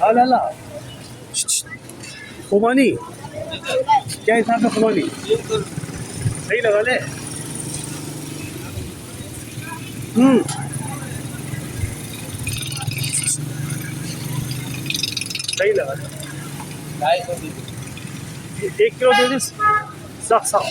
हाँ लाला खुमानी क्या हिसाब का खुमानी सही लगा ले। सही लगा। 1 किलो दे दे। साफ साफ